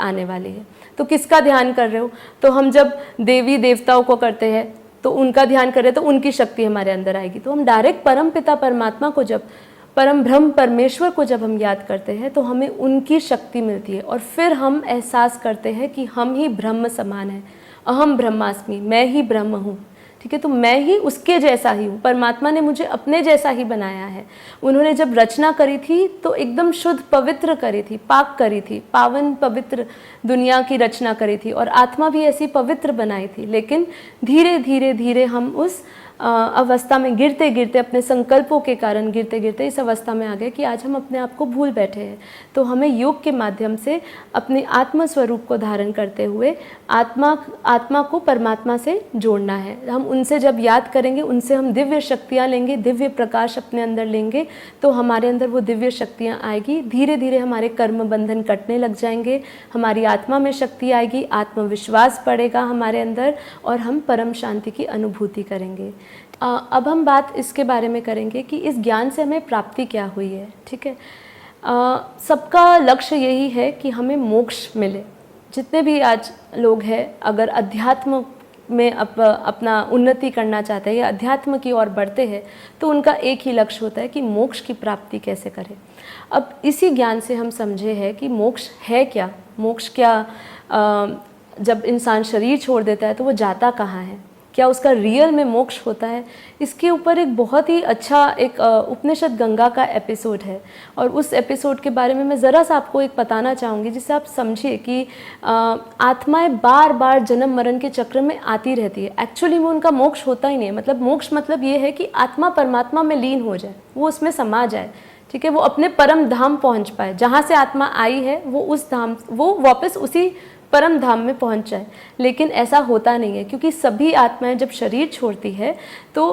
आने वाली है। तो किसका ध्यान कर रहे हो? तो हम जब देवी देवताओं को करते हैं तो उनका ध्यान कर रहे हैं तो उनकी शक्ति हमारे अंदर आएगी। तो हम डायरेक्ट परम पिता परमात्मा को जब, परम ब्रह्म परमेश्वर को जब हम याद करते हैं तो हमें उनकी शक्ति मिलती है और फिर हम एहसास करते हैं कि हम ही ब्रह्म समान हैं। अहम ब्रह्मास्मि, मैं ही ब्रह्म हूँ। ठीक है, तो मैं ही उसके जैसा ही हूँ। परमात्मा ने मुझे अपने जैसा ही बनाया है। उन्होंने जब रचना करी थी तो एकदम शुद्ध पवित्र करी थी, पाक करी थी, पावन पवित्र दुनिया की रचना करी थी और आत्मा भी ऐसी पवित्र बनाई थी। लेकिन धीरे धीरे धीरे हम उस अवस्था में गिरते गिरते, अपने संकल्पों के कारण गिरते गिरते इस अवस्था में आ गए कि आज हम अपने आप को भूल बैठे हैं। तो हमें योग के माध्यम से अपने आत्म स्वरूप को धारण करते हुए आत्मा को परमात्मा से जोड़ना है। हम उनसे जब याद करेंगे, उनसे हम दिव्य शक्तियाँ लेंगे, दिव्य प्रकाश अपने अंदर लेंगे, तो हमारे अंदर वो दिव्य शक्तियाँ आएगी। धीरे धीरे हमारे कर्म बंधन कटने लग जाएंगे, हमारी आत्मा में शक्ति आएगी, आत्मविश्वास बढ़ेगा हमारे अंदर और हम परम शांति की अनुभूति करेंगे। अब हम बात इसके बारे में करेंगे कि इस ज्ञान से हमें प्राप्ति क्या हुई है। ठीक है, सबका लक्ष्य यही है कि हमें मोक्ष मिले। जितने भी आज लोग हैं, अगर अध्यात्म में अपना उन्नति करना चाहते हैं या अध्यात्म की ओर बढ़ते हैं तो उनका एक ही लक्ष्य होता है कि मोक्ष की प्राप्ति कैसे करें। अब इसी ज्ञान से हम समझे हैं कि मोक्ष है क्या, मोक्ष क्या, जब इंसान शरीर छोड़ देता है तो वो जाता कहाँ है, क्या उसका रियल में मोक्ष होता है। इसके ऊपर एक बहुत ही अच्छा एक उपनिषद गंगा का एपिसोड है और उस एपिसोड के बारे में मैं ज़रा सा आपको एक बताना चाहूँगी जिससे आप समझिए कि आत्माएं बार बार जन्म मरण के चक्र में आती रहती है। एक्चुअली में उनका मोक्ष होता ही नहीं है। मतलब मोक्ष मतलब ये है कि आत्मा परमात्मा में लीन हो जाए, वो उसमें समा जाए। ठीक है, वो अपने परम धाम पहुँच पाए, जहाँ से आत्मा आई है वो उस धाम, वो वापस उसी परम धाम में पहुंच जाए। लेकिन ऐसा होता नहीं है, क्योंकि सभी आत्माएं जब शरीर छोड़ती है तो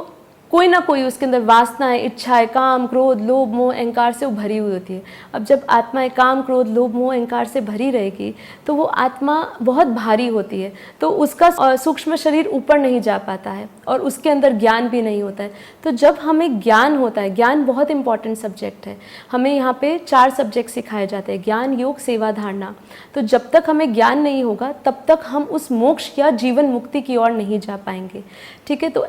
कोई ना कोई उसके अंदर वासनाएं, इच्छाएं, काम, क्रोध, लोभ, मोह, अहंकार से भरी हुई होती है। अब जब आत्माएं काम, क्रोध, लोभ, मोह, अहंकार से भरी रहेगी तो वो आत्मा बहुत भारी होती है, तो उसका सूक्ष्म शरीर ऊपर नहीं जा पाता है और उसके अंदर ज्ञान भी नहीं होता है। तो जब हमें ज्ञान होता है, ज्ञान बहुत इंपॉर्टेंट सब्जेक्ट है। हमें यहाँ पे 4 सब्जेक्ट सिखाए जाते हैं, ज्ञान, योग, सेवा, धारणा। तो जब तक हमें ज्ञान नहीं होगा तब तक हम उस मोक्ष या जीवन मुक्ति की ओर नहीं जा पाएंगे। ठीक है, तो